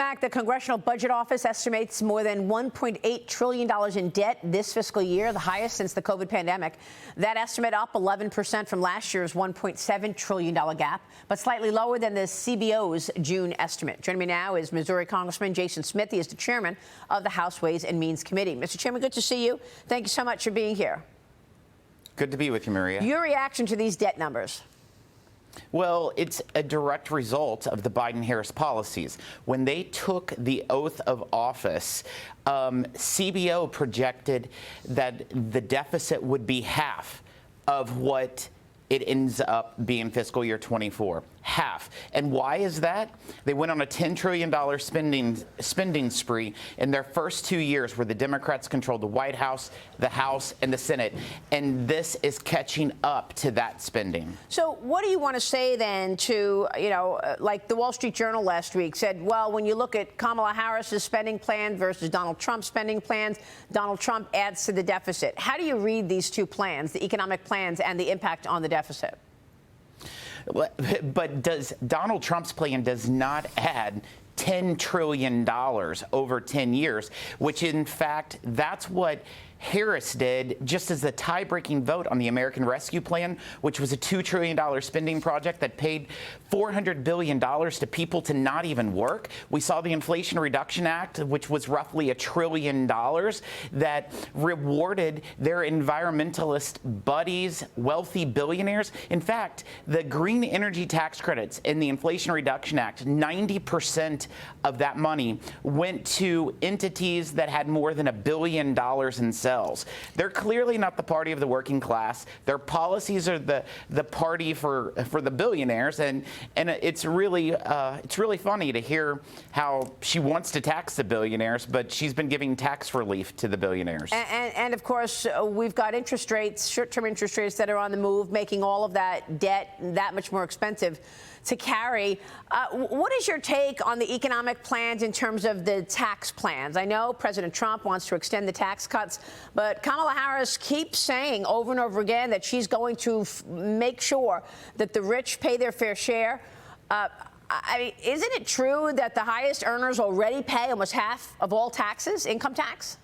Mac, the Congressional Budget Office estimates more than $1.8 trillion in debt this fiscal year, the highest since the COVID pandemic. That estimate up 11% from last year's $1.7 trillion gap, but slightly lower than the CBO's June estimate. Joining me now is Missouri Congressman Jason Smith. He is the chairman of the House Ways and Means Committee. Mr. Chairman, good to see you. Thank you so much for being here. Good to be with you, Maria. Your reaction to these debt numbers? Well, it's a direct result of the Biden-Harris policies. When they took the oath of office, CBO projected that the deficit would be half of what it ends up being fiscal year 24. Half. And why is that? They went on a $10 trillion spending spree in their first 2 years where the Democrats controlled the White House, the House, and the Senate. And this is catching up to that spending. So what do you want to say then to, like the Wall Street Journal last week said, well, when you look at Kamala Harris's spending plan versus Donald Trump's spending plans, Donald Trump adds to the deficit. How do you read these two plans, the economic plans and the impact on the deficit? But Donald Trump's plan does not add $10 trillion over 10 years, which in fact, that's what Harris did just as the tie-breaking vote on the American Rescue Plan, which was a $2 trillion spending project that paid $400 billion to people to not even work. We saw the Inflation Reduction Act, which was roughly $1 trillion, that rewarded their environmentalist buddies, wealthy billionaires. In fact, the green energy tax credits in the Inflation Reduction Act, 90% of that money went to entities that had more than $1 billion in sales. They're clearly not the party of the working class. Their policies are the party for the billionaires, and it's really funny to hear how she wants to tax the billionaires, but she's been giving tax relief to the billionaires. And of course, we've got interest rates, short-term interest rates that are on the move, making all of that debt that much more expensive to carry. What is your take on the economic plans in terms of the tax plans? I know President Trump wants to extend the tax cuts, but Kamala Harris keeps saying over and over again that she's going to make sure that the rich pay their fair share. I mean, isn't it true that the highest earners already pay almost half of all taxes, income tax?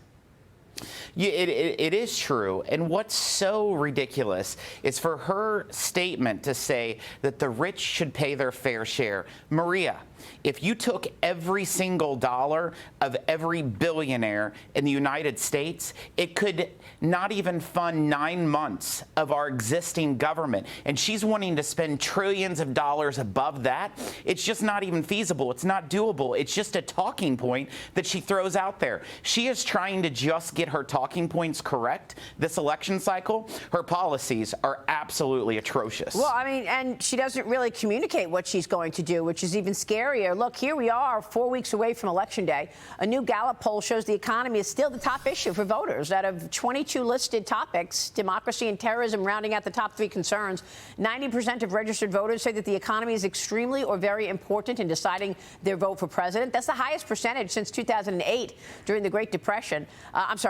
Yeah, it is true. And what's so ridiculous is for her statement to say that the rich should pay their fair share. Maria, if you took every single dollar of every billionaire in the United States, it could not even fund 9 months of our existing government. And she's wanting to spend trillions of dollars above that. It's just not even feasible. It's not doable. It's just a talking point that she throws out there. She is trying to just get her talking points correct this election cycle. Her policies are absolutely atrocious. Well, I mean, and she doesn't really communicate what she's going to do, which is even scarier. Look, here we are 4 weeks away from Election Day. A new Gallup poll shows the economy is still the top issue for voters. Out of 22 listed topics, democracy and terrorism rounding out the top 3 concerns, 90% of registered voters say that the economy is extremely or very important in deciding their vote for president. That's the highest percentage since 2008 during the Great Depression.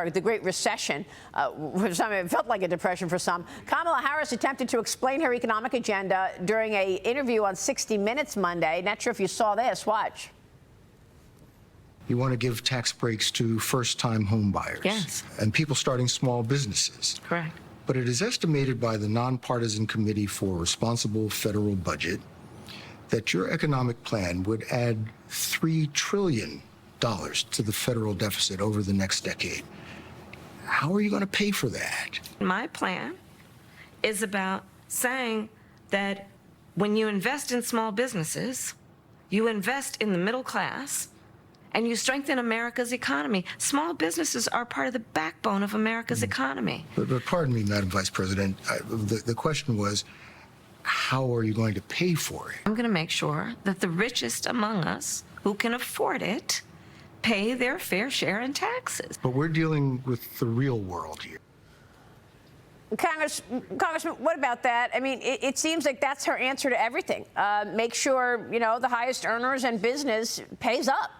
The Great Recession. It felt like a depression for some. Kamala Harris attempted to explain her economic agenda during an interview on 60 Minutes Monday. Not sure if you saw this. Watch. You want to give tax breaks to first-time home buyers. Yes. And people starting small businesses. Correct. But it is estimated by the Nonpartisan Committee for Responsible Federal Budget that your economic plan would add $3 trillion to the federal deficit over the next decade. How are you going to pay for that? My plan is about saying that when you invest in small businesses, you invest in the middle class, and you strengthen America's economy. Small businesses are part of the backbone of America's economy. But pardon me, Madam Vice President, the question was, how are you going to pay for it? I'm going to make sure that the richest among us who can afford it pay their fair share in taxes. But we're dealing with the real world here. Congressman, what about that? I mean, it seems like that's her answer to everything. Make sure, the highest earners and business pays up.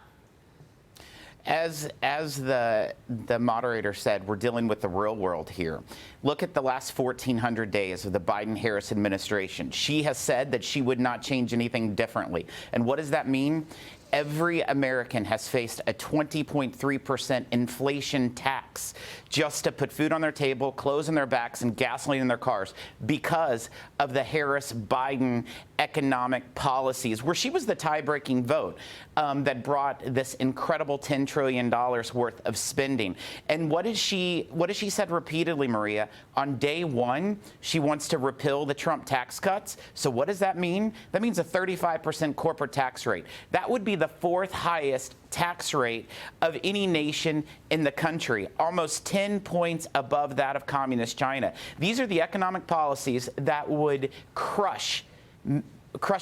As the moderator said, we're dealing with the real world here. Look at the last 1,400 days of the Biden-Harris administration. She has said that she would not change anything differently. And what does that mean? every American has faced a 20.3% inflation tax just to put food on their table, clothes on their backs, and gasoline in their cars because of the Harris-Biden economic policies, where she was the tie-breaking vote that brought this incredible $10 trillion worth of spending. And what has she said repeatedly, Maria? On day one, she wants to repeal the Trump tax cuts. So what does that mean? That means a 35% corporate tax rate. That would be the fourth highest tax rate of any nation in the country, almost 10 points above that of communist China. These are the economic policies that would crush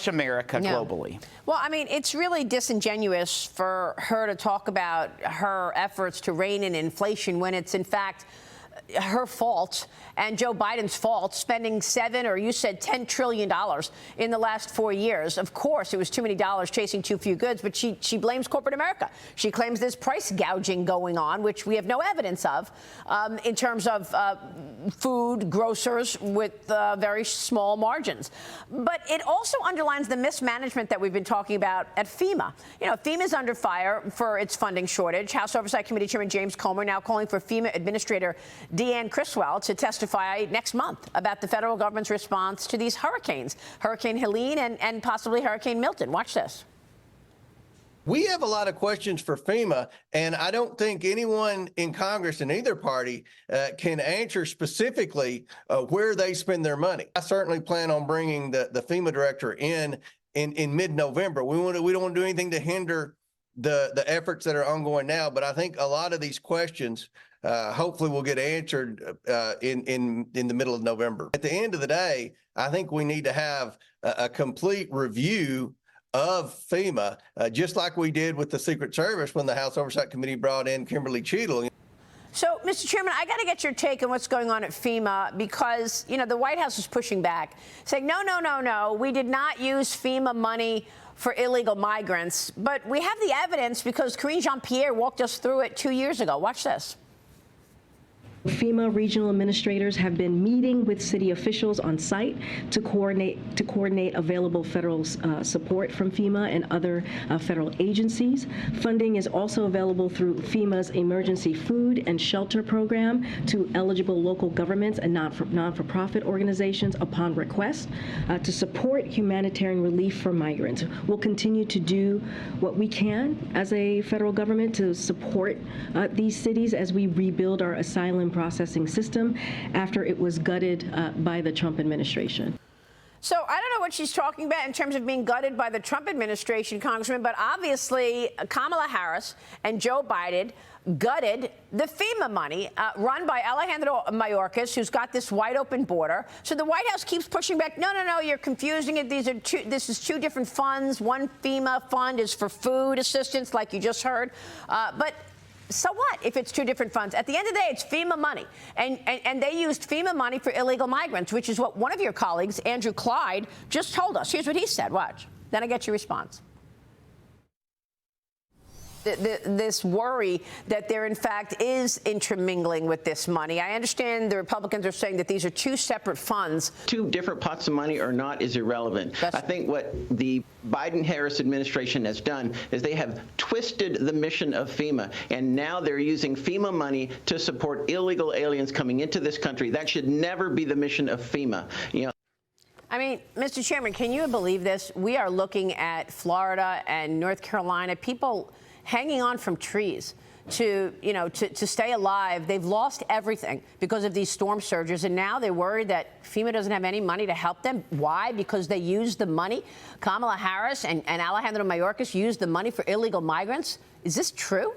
America globally. Well, I mean, it's really disingenuous for her to talk about her efforts to rein in inflation when it's, in fact, her fault and Joe Biden's fault, spending $10 trillion in the last 4 years. Of course, it was too many dollars chasing too few goods, but she blames corporate America. She claims there's price gouging going on, which we have no evidence of, in terms of food, grocers with very small margins. But it also underlines the mismanagement that we've been talking about at FEMA. You know, FEMA is under fire for its funding shortage. House Oversight Committee Chairman James Comer now calling for FEMA Administrator Deanne Criswell to testify next month about the federal government's response to these hurricanes, Hurricane Helene and possibly Hurricane Milton. Watch this. We have a lot of questions for FEMA, and I don't think anyone in Congress in either party can answer specifically where they spend their money. I certainly plan on bringing the FEMA director in mid-November. We don't want to do anything to hinder the efforts that are ongoing now, but I think a lot of these questions hopefully will get answered in the middle of November. At the end of the day, I think we need to have a complete review of FEMA, just like we did with the Secret Service when the House Oversight Committee brought in Kimberly Cheadle. So, Mr. Chairman, I got to get your take on what's going on at FEMA because, you know, the White House is pushing back, saying, no, we did not use FEMA money for illegal migrants. But we have the evidence because Karine Jean-Pierre walked us through it 2 years ago. Watch this. FEMA regional administrators have been meeting with city officials on site to coordinate available federal support from FEMA and other federal agencies. Funding is also available through FEMA's emergency food and shelter program to eligible local governments and non-for-profit organizations upon request to support humanitarian relief for migrants. We'll continue to do what we can as a federal government to support these cities as we rebuild our asylum processing system after it was gutted by the Trump administration. So I don't know what she's talking about in terms of being gutted by the Trump administration, Congressman, but obviously Kamala Harris and Joe Biden gutted the FEMA money run by Alejandro Mayorkas, who's got this wide open border. So the White House keeps pushing back. No, you're confusing it. This is two different funds. One FEMA fund is for food assistance, like you just heard. But so what if it's two different funds? At the end of the day, it's FEMA money. And they used FEMA money for illegal migrants, which is what one of your colleagues, Andrew Clyde, just told us. Here's what he said. Watch. Then I get your response. This worry that there, in fact, is intermingling with this money. I understand the Republicans are saying that these are two separate funds. Two different pots of money or not is irrelevant. I think what the Biden-Harris administration has done is they have twisted the mission of FEMA, and now they're using FEMA money to support illegal aliens coming into this country. That should never be the mission of FEMA. You know, I mean, Mr. Chairman, can you believe this? We are looking at Florida and North Carolina, people hanging on from trees to stay alive. They've lost everything because of these storm surges, and now they're worried that FEMA doesn't have any money to help them. Why? Because they used the money. Kamala Harris and Alejandro Mayorkas used the money for illegal migrants. Is this true?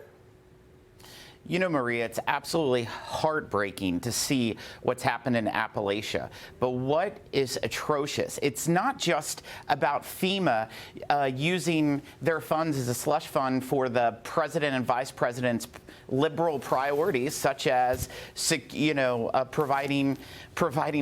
You know, Maria, it's absolutely heartbreaking to see what's happened in Appalachia. But what is atrocious, it's not just about FEMA using their funds as a slush fund for the president and vice president's liberal priorities, such as, providing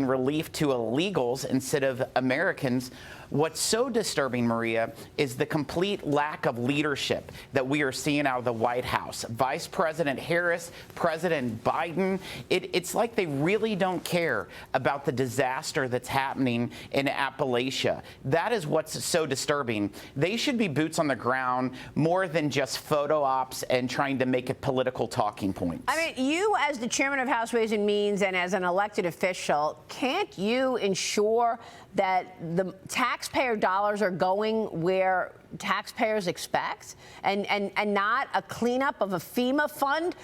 relief to illegals instead of Americans. What's so disturbing, Maria, is the complete lack of leadership that we are seeing out of the White House. Vice President Harris, President Biden, it's like they really don't care about the disaster that's happening in Appalachia. That is what's so disturbing. They should be boots on the ground more than just photo ops and trying to make it political talking points. I mean, you as the chairman of House Ways and Means and as an elected official, can't you ensure that the taxpayer dollars are going where taxpayers expect and not a cleanup of a FEMA fund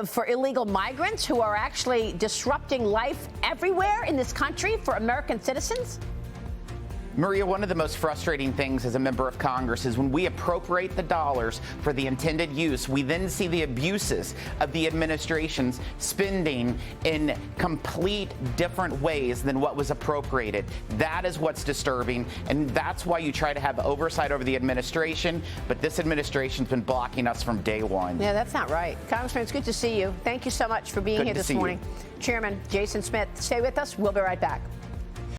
for illegal migrants who are actually disrupting life everywhere in this country for American citizens? Maria, one of the most frustrating things as a member of Congress is when we appropriate the dollars for the intended use, we then see the abuses of the administration's spending in complete different ways than what was appropriated. That is what's disturbing, and that's why you try to have oversight over the administration, but this administration's been blocking us from day one. Yeah, that's not right. Congressman, it's good to see you. Thank you so much for being here this morning. Chairman Jason Smith, stay with us. We'll be right back.